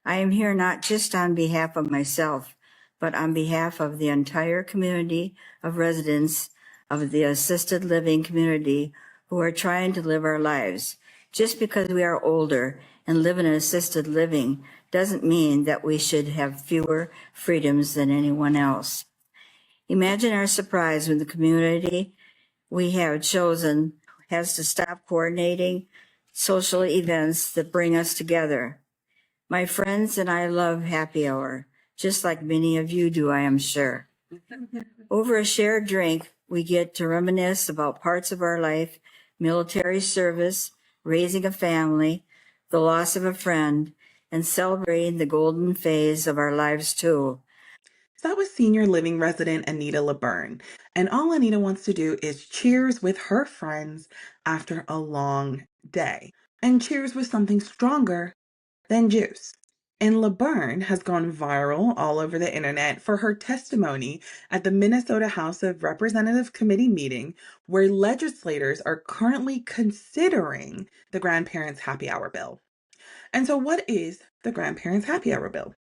I am here not just on behalf of myself, but on behalf of the entire community of residents of the assisted living community who are trying to live our lives. Just because we are older and live in assisted living doesn't mean that we should have fewer freedoms than anyone else. Imagine our surprise when the community we have chosen has to stop coordinating social events that bring us together. My friends and I love happy hour, just like many of you do, I am sure. Over a shared drink, we get to reminisce about parts of our life, military service, raising a family, the loss of a friend, and celebrating the golden phase of our lives too. So that was senior living resident Anita LeBurn. And all Anita wants to do is cheers with her friends after a long day. And cheers with something stronger than juice. And LeBurn has gone viral all over the internet for her testimony at the Minnesota House of Representatives Committee meeting, where legislators are currently considering the Grandparents' Happy Hour bill. And so, what is the Grandparents' Happy Hour bill?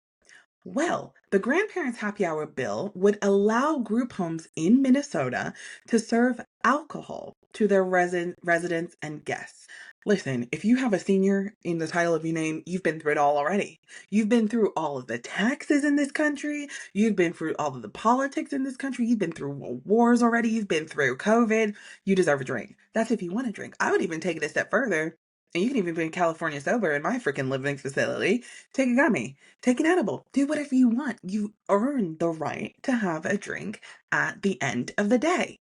Well, the Grandparents' Happy Hour bill would allow group homes in Minnesota to serve alcohol to their residents and guests. Listen, if you have a senior in the title of your name, you've been through it all already. You've been through all of the taxes in this country. You've been through all of the politics in this country. You've been through wars already. You've been through COVID. You deserve a drink. That's if you want a drink. I would even take it a step further. And you can even be in California sober in my freaking living facility. Take a gummy. Take an edible. Do whatever you want. You earn the right to have a drink at the end of the day.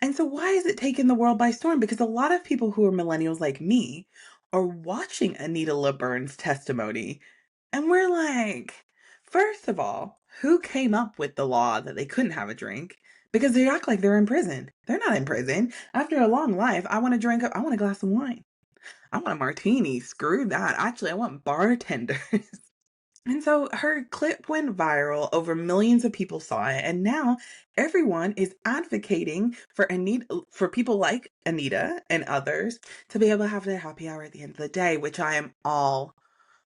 And so why is it taking the world by storm? Because a lot of people who are millennials like me are watching Anita LeBurn's testimony. And we're like, first of all, who came up with the law that they couldn't have a drink? Because they act like they're in prison. They're not in prison. After a long life, I want a glass of wine. I want a martini. Screw that. Actually, I want bartenders. And so her clip went viral, over millions of people saw it, and now everyone is advocating for for people like Anita and others to be able to have their happy hour at the end of the day, which I am all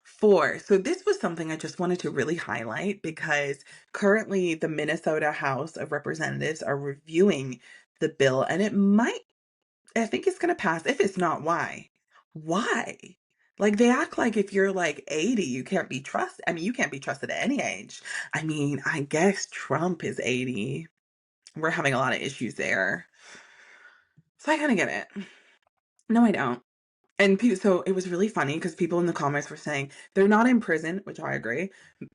for. So this was something I just wanted to really highlight because currently the Minnesota House of Representatives are reviewing the bill, and I think it's gonna pass. If it's not, why? Why? Like, they act like if you're like 80, you can't be trusted. I mean, you can't be trusted at any age. I mean, I guess Trump is 80. We're having a lot of issues there. So I kind of get it. No, I don't. And so it was really funny because people in the comments were saying they're not in prison, which I agree.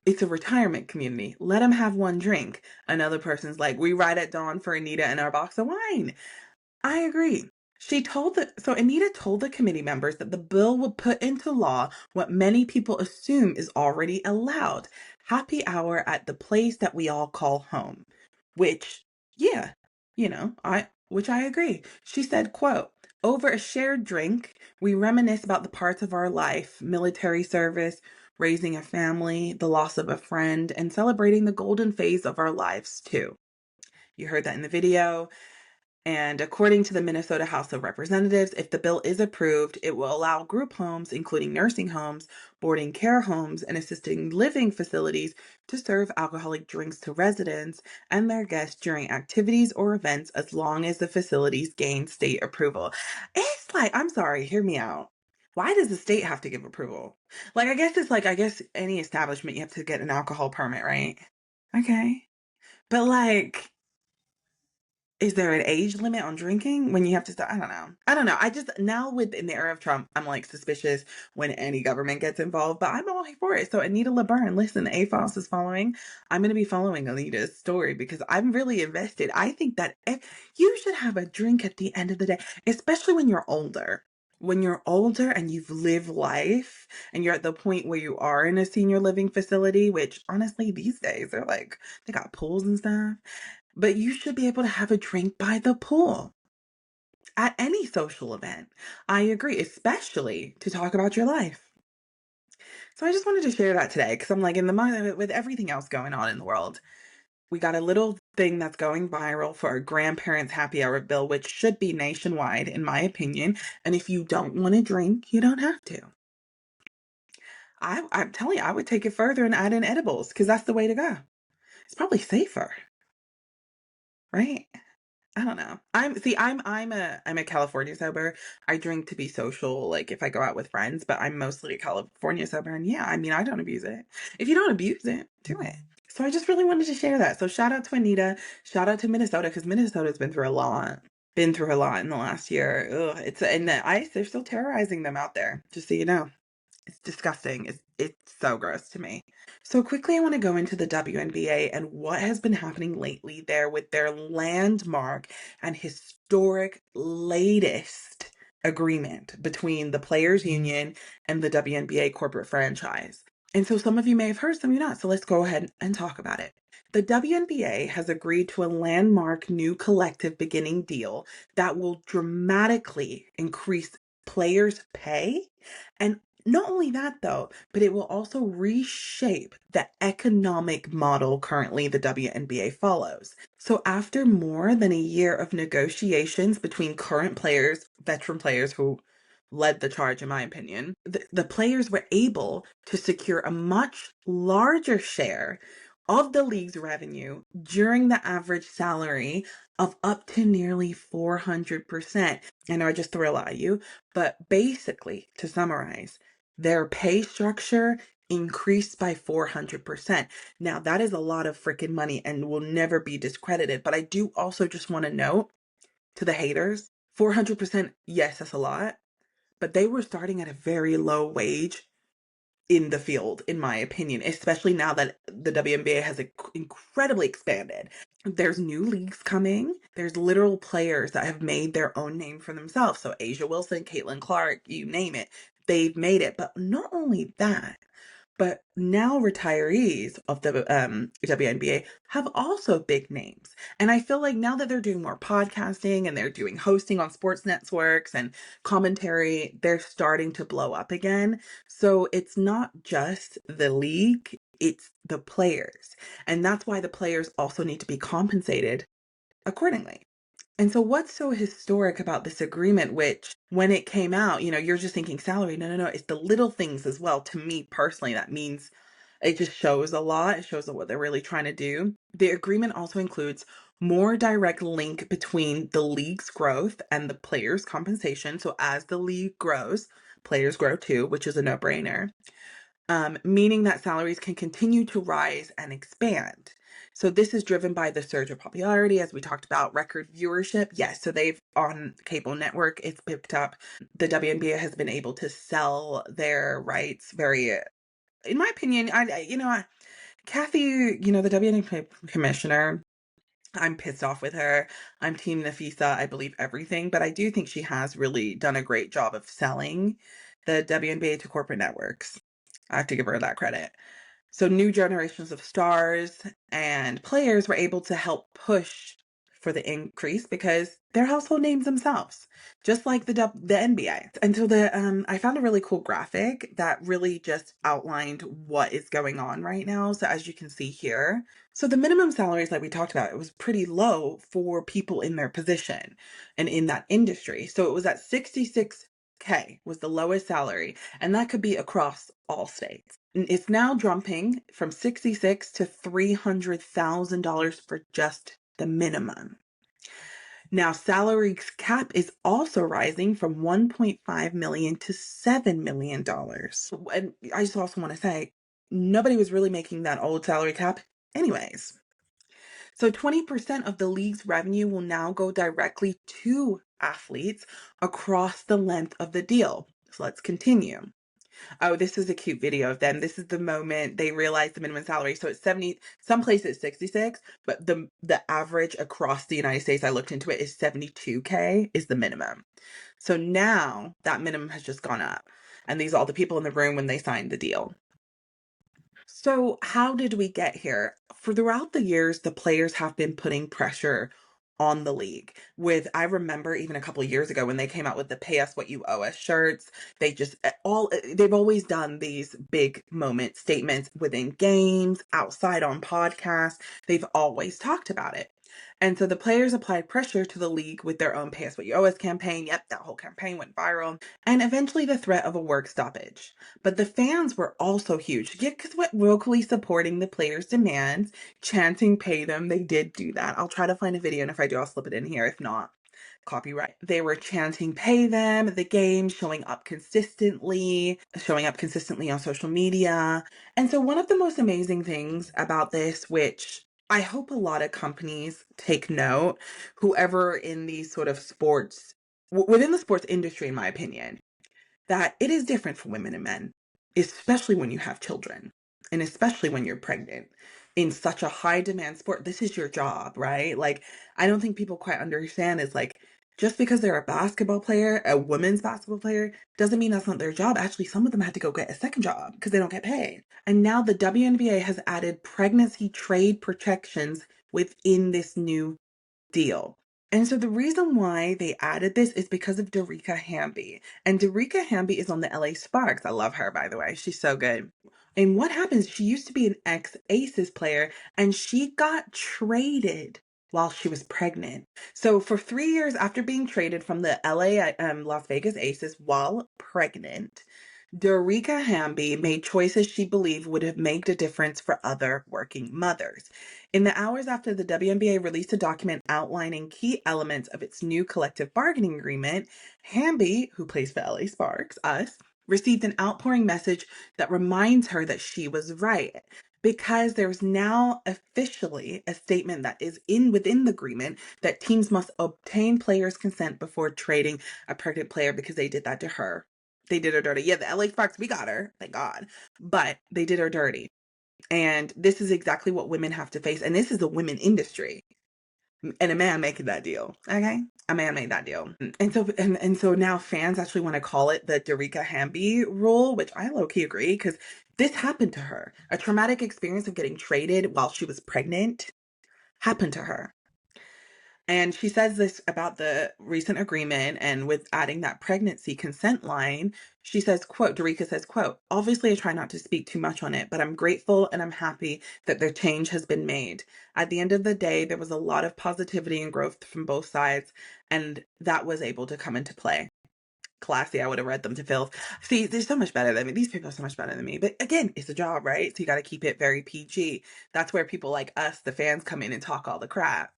It's a retirement community. Let them have one drink. Another person's like, we ride at dawn for Anita and our box of wine. I agree. So Anita told the committee members that the bill would put into law what many people assume is already allowed, happy hour at the place that we all call home. Which, yeah, which I agree. She said, quote, over a shared drink, we reminisce about the parts of our life, military service, raising a family, the loss of a friend, and celebrating the golden phase of our lives too. You heard that in the video. And according to the Minnesota House of Representatives, if the bill is approved, it will allow group homes, including nursing homes, boarding care homes, and assisted living facilities, to serve alcoholic drinks to residents and their guests during activities or events as long as the facilities gain state approval. It's like, I'm sorry, hear me out. Why does the state have to give approval? Like, I guess any establishment, you have to get an alcohol permit, right? Okay. But like, is there an age limit on drinking when you have to start? I don't know. I just, now in the era of Trump, I'm like suspicious when any government gets involved, but I'm all for it. So Anita LeBurn, listen, AFOS is following. I'm going to be following Anita's story because I'm really invested. I think that if you should have a drink at the end of the day, especially when you're older. When you're older and you've lived life and you're at the point where you are in a senior living facility, which honestly these days they got pools and stuff. But you should be able to have a drink by the pool at any social event. I agree, especially to talk about your life. So I just wanted to share that today because I'm like, in the mind with everything else going on in the world, we got a little thing that's going viral for our grandparents' happy hour bill, which should be nationwide, in my opinion. And if you don't want to drink, you don't have to. I'm telling you, I would take it further and add in edibles because that's the way to go. It's probably safer, right? I don't know. I'm a California sober. I drink to be social, like if I go out with friends, but I'm mostly a California sober. And yeah, I mean, I don't abuse it. If you don't abuse it, do it. So I just really wanted to share that. So shout out to Anita. Shout out to Minnesota because Minnesota's been through a lot. Been through a lot in the last year. Ugh, and the ICE, they're still terrorizing them out there. Just so you know. It's disgusting. It's so gross to me. So quickly, I want to go into the WNBA and what has been happening lately there with their landmark and historic latest agreement between the Players Union and the WNBA corporate franchise. And so some of you may have heard, some of you not. So let's go ahead and talk about it. The WNBA has agreed to a landmark new collective beginning deal that will dramatically increase players' pay and not only that, though, but it will also reshape the economic model currently the WNBA follows. So, after more than a year of negotiations between current players, veteran players who led the charge, in my opinion, the players were able to secure a much larger share of the league's revenue during the average salary of up to nearly 400%. I know I just threw a lot at you, but basically, to summarize, their pay structure increased by 400%. Now, that is a lot of freaking money and will never be discredited. But I do also just want to note to the haters, 400%, yes, that's a lot, but they were starting at a very low wage in the field, in my opinion, especially now that the WNBA has incredibly expanded. There's new leagues coming. There's literal players that have made their own name for themselves. So Asia Wilson, Caitlin Clark, you name it, they've made it. But not only that, but now retirees of the WNBA have also big names. And I feel like now that they're doing more podcasting and they're doing hosting on sports networks and commentary, they're starting to blow up again. So it's not just the league, it's the players. And that's why the players also need to be compensated accordingly. And so what's so historic about this agreement, which when it came out, you're just thinking salary. No. It's the little things as well. To me personally, that means it just shows a lot. It shows what they're really trying to do. The agreement also includes more direct link between the league's growth and the players' compensation. So as the league grows, players grow too, which is a no-brainer. Meaning that salaries can continue to rise and expand. So this is driven by the surge of popularity, as we talked about, record viewership. Yes, so they've on cable network, it's picked up. The WNBA has been able to sell their rights very, in my opinion, Kathy, the WNBA commissioner, I'm pissed off with her. I'm Team Nafisa. I believe everything, but I do think she has really done a great job of selling the WNBA to corporate networks. I have to give her that credit. So new generations of stars and players were able to help push for the increase because they're household names themselves, just like the NBA. And so I found a really cool graphic that really just outlined what is going on right now. So as you can see here, so the minimum salaries like we talked about, it was pretty low for people in their position and in that industry. So it was at 66K was the lowest salary, and that could be across all states. It's now jumping from 66 to $300,000 for just the minimum. Now, salary cap is also rising from $1.5 million to $7 million. And I just also want to say, nobody was really making that old salary cap anyways. So 20% of the league's revenue will now go directly to athletes across the length of the deal. So let's continue. Oh, this is a cute video of them. This is the moment they realize the minimum salary. So it's 70, some places it's 66, but the average across the United States, I looked into it, is 72K is the minimum. So now that minimum has just gone up. And these are all the people in the room when they signed the deal. So how did we get here? For throughout the years, the players have been putting pressure on the league. I remember even a couple of years ago when they came out with the Pay Us What You Owe Us shirts, they've always done these big moment statements within games, outside on podcasts. They've always talked about it. And so the players applied pressure to the league with their own Pay Us What You Owe Us campaign. Yep, that whole campaign went viral. And eventually the threat of a work stoppage. But the fans were also huge. Yeah, because what vocally supporting the players' demands, chanting pay them. They did do that. I'll try to find a video, and if I do, I'll slip it in here. If not, copyright. They were chanting pay them, the game, showing up consistently on social media. And so one of the most amazing things about this, which I hope a lot of companies take note, whoever in these sort of sports, within the sports industry, in my opinion, that it is different for women and men, especially when you have children and especially when you're pregnant in such a high demand sport. This is your job, right? Like, I don't think people quite understand is like, just because they're a basketball player, a women's basketball player, doesn't mean that's not their job. Actually, some of them had to go get a second job because they don't get paid. And now the WNBA has added pregnancy trade protections within this new deal. And so the reason why they added this is because of Darica Hamby. And Darica Hamby is on the LA Sparks. I love her, by the way. She's so good. And what happens, she used to be an ex-Aces player, and she got traded while she was pregnant. So for 3 years after being traded from the LA, Las Vegas Aces while pregnant, Darica Hamby made choices she believed would have made a difference for other working mothers. In the hours after the WNBA released a document outlining key elements of its new collective bargaining agreement, Hamby, who plays for LA Sparks, us, received an outpouring message that reminds her that she was right. Because there's now officially a statement that is within the agreement that teams must obtain players' consent before trading a pregnant player, because they did that to her. They did her dirty. Yeah, the LA Sparks, we got her, thank God. But they did her dirty. And this is exactly what women have to face. And this is the women industry. And a man making that deal. Okay? A man made that deal. And so now fans actually want to call it the Darica Hamby rule, which I low-key agree, because this happened to her. A traumatic experience of getting traded while she was pregnant happened to her. And she says this about the recent agreement, and with adding that pregnancy consent line, she says, quote, Darica says, quote, obviously I try not to speak too much on it, but I'm grateful and I'm happy that the change has been made. At the end of the day, there was a lot of positivity and growth from both sides, and that was able to come into play. Classy, I would have read them to filth. See, they're so much better than me. These people are so much better than me. But again, it's a job, right? So you got to keep it very PG. That's where people like us, the fans, come in and talk all the crap.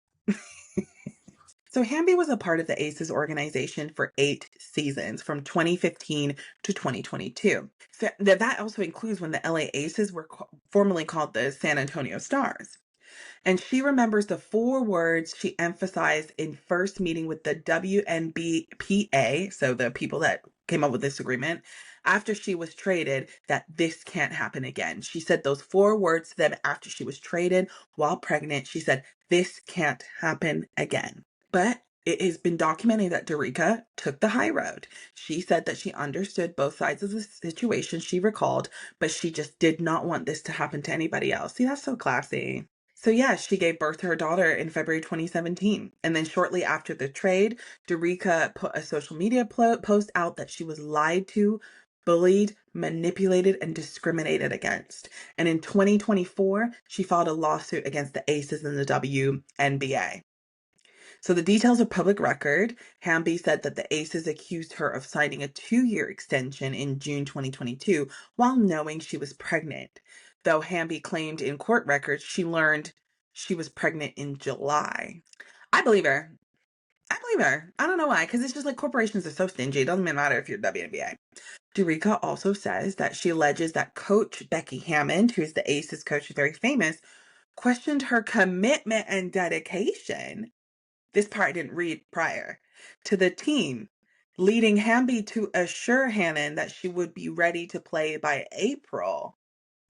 So Hamby was a part of the Aces organization for 8 seasons from 2015 to 2022. So that also includes when the LA Aces were formerly called the San Antonio Stars. And she remembers the 4 words she emphasized in first meeting with the WNBA, so the people that came up with this agreement, after she was traded, that this can't happen again. She said those 4 words to them after she was traded while pregnant. She said, this can't happen again. But it has been documented that Darica took the high road. She said that she understood both sides of the situation, she recalled, but she just did not want this to happen to anybody else. See, that's so classy. So yeah, she gave birth to her daughter in February 2017. And then shortly after the trade, Darica put a social media post out that she was lied to, bullied, manipulated, and discriminated against. And in 2024, she filed a lawsuit against the Aces and the WNBA. So the details are public record. Hamby said that the Aces accused her of signing a 2-year extension in June 2022 while knowing she was pregnant. Though Hamby claimed in court records she learned she was pregnant in July. I believe her. I believe her. I don't know why, because it's just like corporations are so stingy. It doesn't even matter if you're WNBA. Darica also says that she alleges that Coach Becky Hammond, who's the Aces coach, who's very famous, questioned her commitment and dedication. This part I didn't read prior to the team, leading Hamby to assure Hannon that she would be ready to play by April.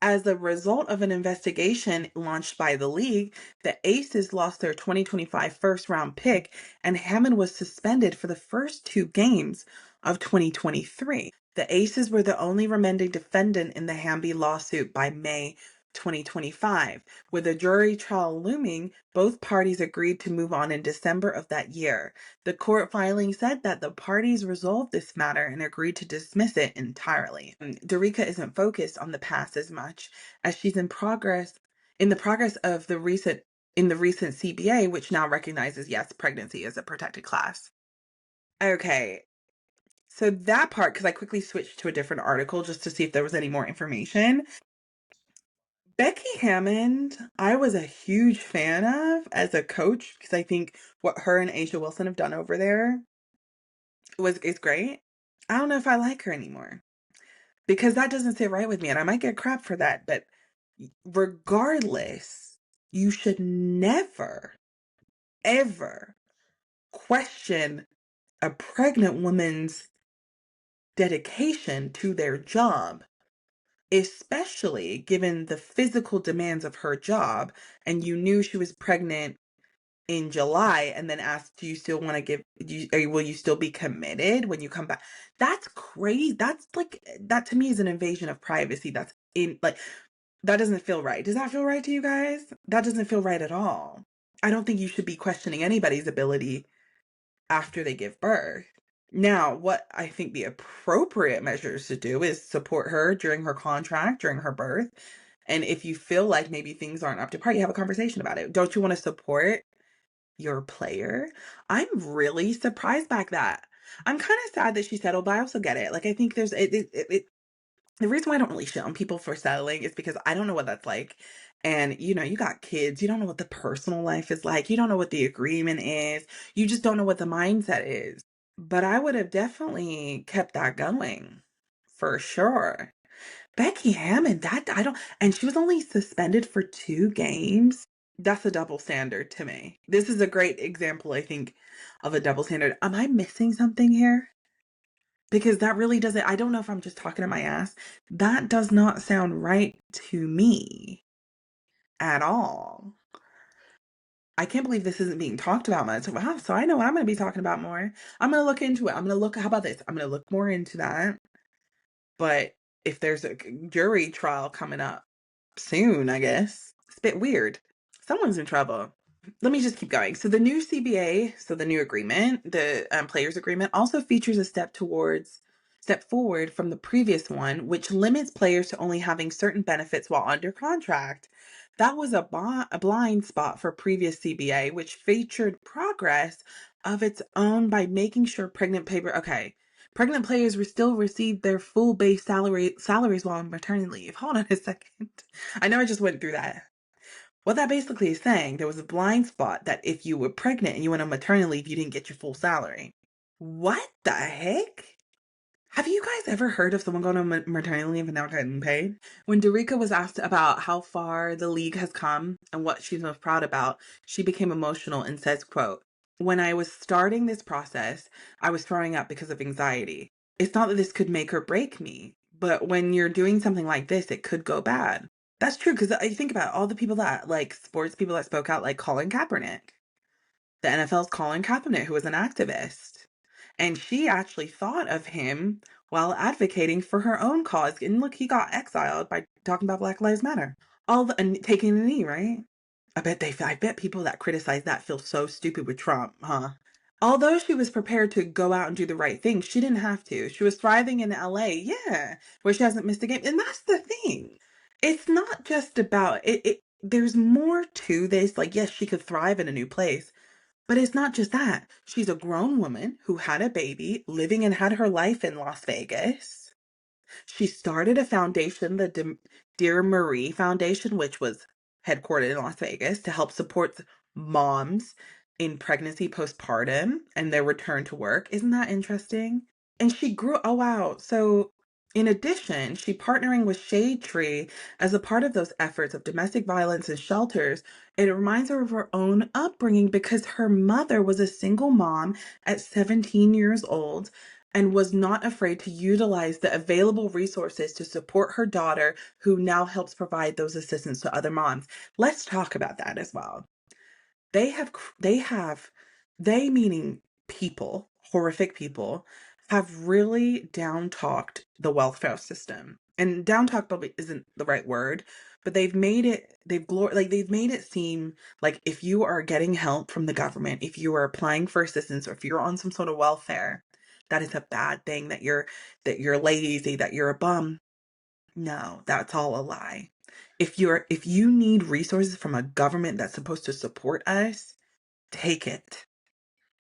As a result of an investigation launched by the league, the Aces lost their 2025 first round pick, and Hammond was suspended for the first 2 games of 2023. The Aces were the only remaining defendant in the Hamby lawsuit by May 2025. With a jury trial looming, both parties agreed to move on in December of that year. The court filing said that the parties resolved this matter and agreed to dismiss it entirely. Darica isn't focused on the past as much as she's in the progress of the recent in the recent CBA, which now recognizes, yes, pregnancy is a protected class. Okay, so that part, because I quickly switched to a different article just to see if there was any more information. Becky Hammond, I was a huge fan of as a coach because I think what her and Asia Wilson have done over there is great. I don't know if I like her anymore because that doesn't sit right with me, and I might get crap for that. But regardless, you should never, ever question a pregnant woman's dedication to their job, especially given the physical demands of her job. And you knew she was pregnant in July and then asked, do you still want to will you still be committed when you come back? That's crazy. That's like, that to me is an invasion of privacy. That's in like, that doesn't feel right. Does that feel right to you guys? That doesn't feel right at all. I don't think you should be questioning anybody's ability after they give birth. Now, what I think the appropriate measures to do is support her during her contract, during her birth. And if you feel like maybe things aren't up to par, you have a conversation about it. Don't you want to support your player? I'm really surprised by that. I'm kind of sad that she settled, but I also get it. Like, I think there's the reason why I don't really shit on people for settling is because I don't know what that's like. And you got kids, you don't know what the personal life is like, you don't know what the agreement is, you just don't know what the mindset is. But I would have definitely kept that going for sure. Becky Hammond, that I don't, and she was only suspended for 2 games. That's a double standard to me. This is a great example, I think, of a double standard. Am I missing something here? Because that really doesn't, I don't know if I'm just talking to my ass. That does not sound right to me at all. I can't believe this isn't being talked about much. Wow, so I know what I'm going to be talking about more. I'm going to look into it. I'm going to look, how about this? I'm going to look more into that. But if there's a jury trial coming up soon, I guess, it's a bit weird. Someone's in trouble. Let me just keep going. So the new CBA, so the new agreement, the players agreement, also features a step forward from the previous one, which limits players to only having certain benefits while under contract. That was a blind spot for previous CBA, which featured progress of its own by making sure pregnant players will still receive their full base salaries while on maternity leave. Hold on a second. I know I just went through that. What that basically is saying, there was a blind spot that if you were pregnant and you went on maternity leave, you didn't get your full salary. What the heck? Have you guys ever heard of someone going on maternity leave and not getting paid? When Dorica was asked about how far the league has come and what she's most proud about, she became emotional and says, quote, "When I was starting this process, I was throwing up because of anxiety. It's not that this could make or break me, but when you're doing something like this, it could go bad." That's true, because I think about all the people that, like, sports people that spoke out, like Colin Kaepernick. The NFL's Colin Kaepernick, who was an activist. And she actually thought of him while advocating for her own cause. And look, he got exiled by talking about Black Lives Matter. And taking a knee, right? I bet people that criticize that feel so stupid with Trump, huh? Although she was prepared to go out and do the right thing, she didn't have to. She was thriving in LA, yeah, where she hasn't missed a game. And that's the thing. It's not just about it. There's more to this. Like, yes, she could thrive in a new place, but it's not just that. She's a grown woman who had a baby, living and had her life in Las Vegas. She started a foundation, the Dear Marie Foundation, which was headquartered in Las Vegas to help support moms in pregnancy, postpartum, and their return to work. Isn't that interesting? And she grew, oh wow. So in addition, she partnering with Shade Tree as a part of those efforts of domestic violence and shelters. It reminds her of her own upbringing because her mother was a single mom at 17 years old and was not afraid to utilize the available resources to support her daughter, who now helps provide those assistance to other moms. Let's talk about that as well. They meaning people, horrific people, have really down talked the welfare system. And down talk probably isn't the right word, but they've made it, they've made it seem like if you are getting help from the government, if you are applying for assistance, or if you're on some sort of welfare, that is a bad thing, that you're lazy, that you're a bum. No, that's all a lie. If you need resources from a government that's supposed to support us, take it.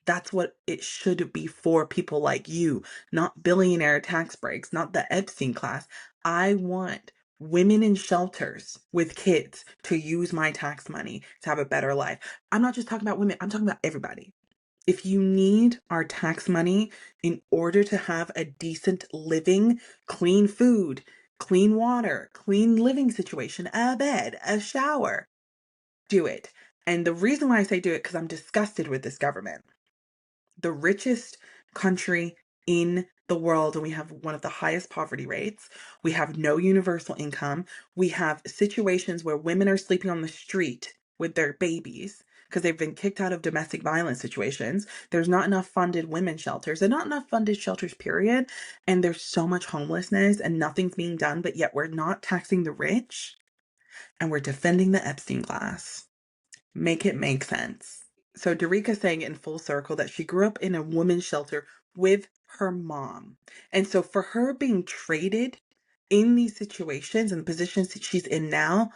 That's what it should be for, people like you, not billionaire tax breaks, not the Epstein class. I want women in shelters with kids to use my tax money to have a better life. I'm not just talking about women, I'm talking about everybody. If you need our tax money in order to have a decent living, clean food, clean water, clean living situation, a bed, a shower, do it. And the reason why I say do it, because I'm disgusted with this government. The richest country in the world, and we have one of the highest poverty rates. We have no universal income. We have situations where women are sleeping on the street with their babies because they've been kicked out of domestic violence situations. There's not enough funded women's shelters and not enough funded shelters, period. And there's so much homelessness and nothing's being done, but yet we're not taxing the rich and we're defending the Epstein class. Make it make sense. So Darika's saying in full circle that she grew up in a women's shelter with her mom. And so for her being traded in these situations and the positions that she's in now,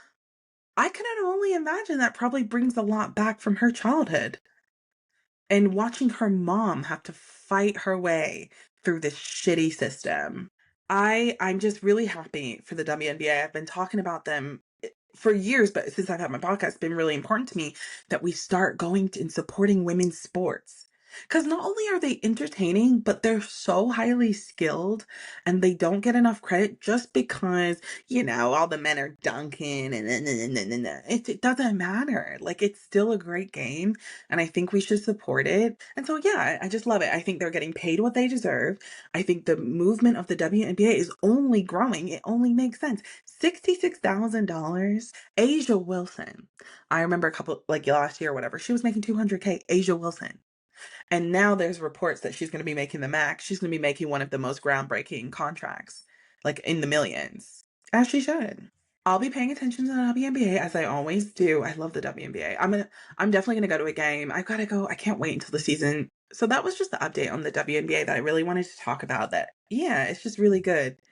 I can only imagine that probably brings a lot back from her childhood. And watching her mom have to fight her way through this shitty system. I'm just really happy for the WNBA. I've been talking about them for years, but since I've had my podcast, it's been really important to me that we start going and supporting women's sports. Because not only are they entertaining, but they're so highly skilled and they don't get enough credit just because, all the men are dunking and it doesn't matter. Like, it's still a great game and I think we should support it. And so, yeah, I just love it. I think they're getting paid what they deserve. I think the movement of the WNBA is only growing. It only makes sense. $66,000. Asia Wilson. I remember a couple, like last year or whatever, she was making $200K. Asia Wilson. And now there's reports that she's going to be making the max. She's going to be making one of the most groundbreaking contracts, like in the millions, as she should. I'll be paying attention to the WNBA as I always do. I love the WNBA. I'm definitely gonna go to a game. I've got to go. I can't wait until the season. So that was just the update on the WNBA that I really wanted to talk about. That, yeah, it's just really good.